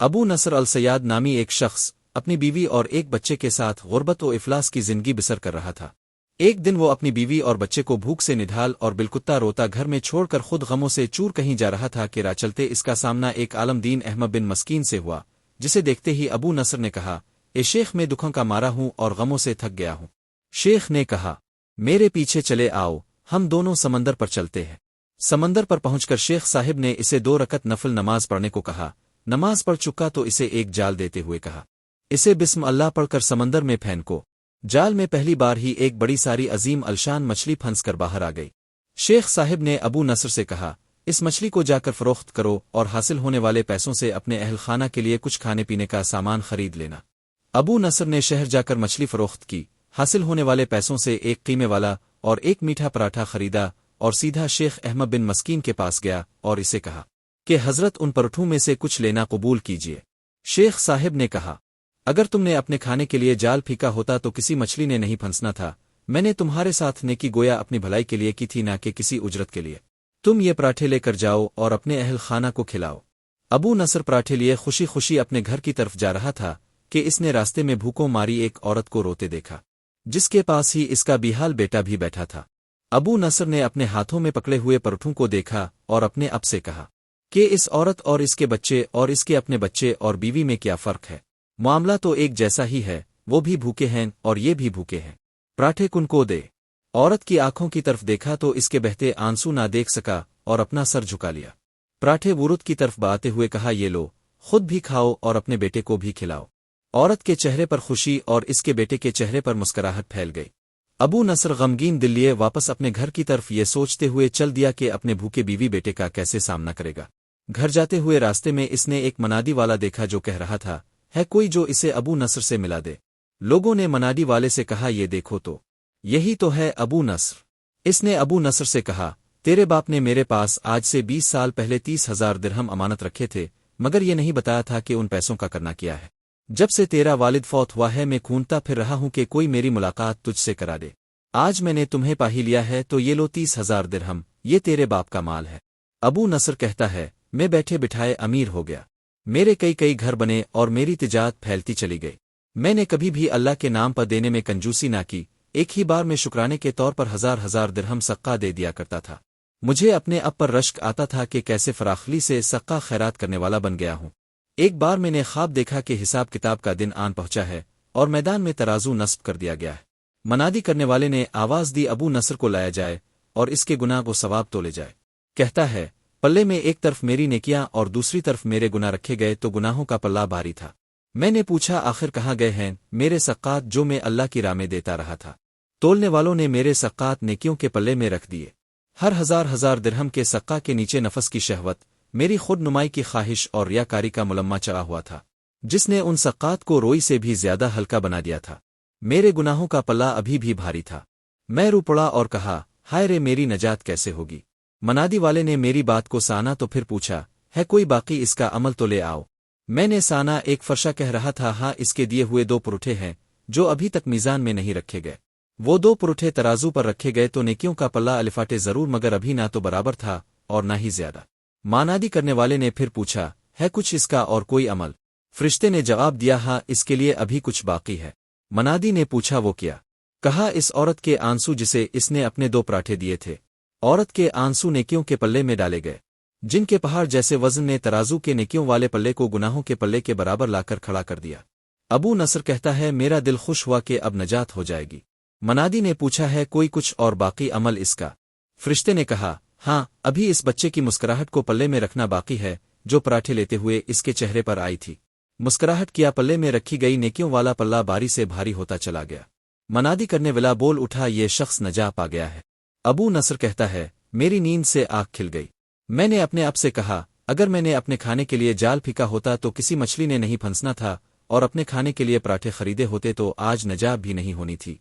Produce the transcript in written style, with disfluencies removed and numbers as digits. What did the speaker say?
ابو نصر السیاد نامی ایک شخص اپنی بیوی اور ایک بچے کے ساتھ غربت و افلاس کی زندگی بسر کر رہا تھا۔ ایک دن وہ اپنی بیوی اور بچے کو بھوک سے نڈھال اور بالکتا روتا گھر میں چھوڑ کر خود غموں سے چور کہیں جا رہا تھا کہ راہ چلتے اس کا سامنا ایک عالم دین احمد بن مسکین سے ہوا، جسے دیکھتے ہی ابو نصر نے کہا، اے شیخ، میں دکھوں کا مارا ہوں اور غموں سے تھک گیا ہوں۔ شیخ نے کہا، میرے پیچھے چلے آؤ، ہم دونوں سمندر پر چلتے ہیں۔ سمندر پر پہنچ کر شیخ صاحب نے اسے 2 رکعت نفل نماز پڑھنے کو کہا۔ نماز پڑھ چکا تو اسے ایک جال دیتے ہوئے کہا، اسے بسم اللہ پڑھ کر سمندر میں پھینکو۔ جال میں پہلی بار ہی ایک بڑی ساری عظیم الشان مچھلی پھنس کر باہر آ گئی۔ شیخ صاحب نے ابو نصر سے کہا، اس مچھلی کو جا کر فروخت کرو اور حاصل ہونے والے پیسوں سے اپنے اہل خانہ کے لیے کچھ کھانے پینے کا سامان خرید لینا۔ ابو نصر نے شہر جا کر مچھلی فروخت کی، حاصل ہونے والے پیسوں سے ایک قیمے والا اور ایک میٹھا پراٹھا خریدا اور سیدھا شیخ احمد بن مسکین کے پاس گیا اور اسے کہا کہ حضرت، ان پراٹھوں میں سے کچھ لینا قبول کیجیے۔ شیخ صاحب نے کہا، اگر تم نے اپنے کھانے کے لیے جال پھینکا ہوتا تو کسی مچھلی نے نہیں پھنسنا تھا۔ میں نے تمہارے ساتھ نیکی گویا اپنی بھلائی کے لیے کی تھی، نہ کہ کسی اجرت کے لیے۔ تم یہ پراٹھے لے کر جاؤ اور اپنے اہل خانہ کو کھلاؤ۔ ابو نصر پراٹھے لیے خوشی خوشی اپنے گھر کی طرف جا رہا تھا کہ اس نے راستے میں بھوکوں ماری ایک عورت کو روتے دیکھا، جس کے پاس ہی اس کا بیحال بیٹا بھی بیٹھا تھا۔ ابو نصر نے اپنے ہاتھوں میں پکڑے ہوئے پراٹھوں کو دیکھا اور اپنے اب سے کہا کہ اس عورت اور اس کے بچے اور اس کے اپنے بچے اور بیوی میں کیا فرق ہے؟ معاملہ تو ایک جیسا ہی ہے، وہ بھی بھوکے ہیں اور یہ بھی بھوکے ہیں، پراٹھے کن کو دے۔ عورت کی آنکھوں کی طرف دیکھا تو اس کے بہتے آنسو نہ دیکھ سکا اور اپنا سر جھکا لیا۔ پراٹھے ورد کی طرف بڑھاتے ہوئے کہا، یہ لو، خود بھی کھاؤ اور اپنے بیٹے کو بھی کھلاؤ۔ عورت کے چہرے پر خوشی اور اس کے بیٹے کے چہرے پر مسکراہٹ پھیل گئی۔ ابو نصر غمگین دل لیے واپس اپنے گھر کی طرف یہ سوچتے ہوئے چل دیا کہ اپنے بھوکے بیوی بیٹے کا کیسے سامنا کرے گا۔ گھر جاتے ہوئے راستے میں اس نے ایک منادی والا دیکھا جو کہہ رہا تھا، ہے کوئی جو اسے ابو نصر سے ملا دے؟ لوگوں نے منادی والے سے کہا، یہ دیکھو تو، یہی تو ہے ابو نصر۔ اس نے ابو نصر سے کہا، تیرے باپ نے میرے پاس آج سے 20 سال پہلے 30,000 درہم امانت رکھے تھے، مگر یہ نہیں بتایا تھا کہ ان پیسوں کا کرنا کیا ہے۔ جب سے تیرا والد فوت ہوا ہے میں کھونتا پھر رہا ہوں کہ کوئی میری ملاقات تجھ سے کرا دے۔ آج میں نے تمہیں پا ہی لیا ہے تو یہ لو 30,000 درہم، یہ تیرے باپ کا مال ہے۔ ابو نصر کہتا ہے، میں بیٹھے بٹھائے امیر ہو گیا، میرے کئی گھر بنے اور میری تجارت پھیلتی چلی گئی۔ میں نے کبھی بھی اللہ کے نام پر دینے میں کنجوسی نہ کی، ایک ہی بار میں شکرانے کے طور پر 1000 درہم صدقہ دے دیا کرتا تھا۔ مجھے اپنے اب پر رشک آتا تھا کہ کیسے فراخلی سے صدقہ خیرات کرنے والا بن گیا ہوں۔ ایک بار میں نے خواب دیکھا کہ حساب کتاب کا دن آن پہنچا ہے اور میدان میں ترازو نصب کر دیا گیا ہے۔ منادی کرنے والے نے آواز دی، ابو نصر کو لایا جائے اور اس کے گناہ و ثواب تولے جائے۔ کہتا ہے، پلے میں ایک طرف میری نیکیاں اور دوسری طرف میرے گناہ رکھے گئے تو گناہوں کا پلہ بھاری تھا۔ میں نے پوچھا، آخر کہاں گئے ہیں میرے صدقات جو میں اللہ کی راہ میں دیتا رہا تھا؟ تولنے والوں نے میرے صدقات نیکیوں کے پلے میں رکھ دیے۔ ہر 1000 درہم کے صدقہ کے نیچے نفس کی شہوت، میری خود نمائی کی خواہش اور ریاکاری کا ملمہ چڑھا ہوا تھا، جس نے ان صدقات کو روئی سے بھی زیادہ ہلکا بنا دیا تھا۔ میرے گناہوں کا پلہ ابھی بھی بھاری تھا۔ میں رو پڑا اور کہا، ہائے رے، میری نجات کیسے ہوگی؟ منادی والے نے میری بات کو سانا تو پھر پوچھا، ہے کوئی باقی اس کا عمل تو لے آؤ۔ میں نے سانا، ایک فرشہ کہہ رہا تھا، ہاں، اس کے دیے ہوئے 2 پروٹھے ہیں جو ابھی تک میزان میں نہیں رکھے گئے۔ وہ 2 پروٹھے ترازو پر رکھے گئے تو نیکیوں کا پلہ الفاٹے ضرور، مگر ابھی نہ تو برابر تھا اور نہ ہی زیادہ۔ منادی کرنے والے نے پھر پوچھا، ہے کچھ اس کا اور کوئی عمل؟ فرشتے نے جواب دیا، ہاں، اس کے لیے ابھی کچھ باقی ہے۔ منادی نے پوچھا، وہ کیا؟ کہا، اس عورت کے آنسو جسے اس نے اپنے 2 پراٹھے دیے تھے۔ عورت کے آنسو نیکیوں کے پلے میں ڈالے گئے، جن کے پہاڑ جیسے وزن نے ترازو کے نیکیوں والے پلے کو گناہوں کے پلے کے برابر لا کر کھڑا کر دیا۔ ابو نصر کہتا ہے، میرا دل خوش ہوا کہ اب نجات ہو جائے گی۔ منادی نے پوچھا، ہے کوئی کچھ اور باقی عمل اس کا؟ فرشتے نے کہا، ہاں، ابھی اس بچے کی مسکراہٹ کو پلے میں رکھنا باقی ہے جو پراٹھے لیتے ہوئے اس کے چہرے پر آئی تھی۔ مسکراہٹ کیا پلے میں رکھی گئی نیکیوں والا پلہ باری سے بھاری ہوتا چلا گیا۔ منادی کرنے والا بول اٹھا، یہ شخص نجات پا گیا ہے۔ ابو نصر کہتا ہے، میری نیند سے آنکھ کھل گئی۔ میں نے اپنے آپ سے کہا، اگر میں نے اپنے کھانے کے لیے جال پھینکا ہوتا تو کسی مچھلی نے نہیں پھنسنا تھا، اور اپنے کھانے کے لیے پراٹھے خریدے ہوتے تو آج نجات بھی نہیں ہونی تھی۔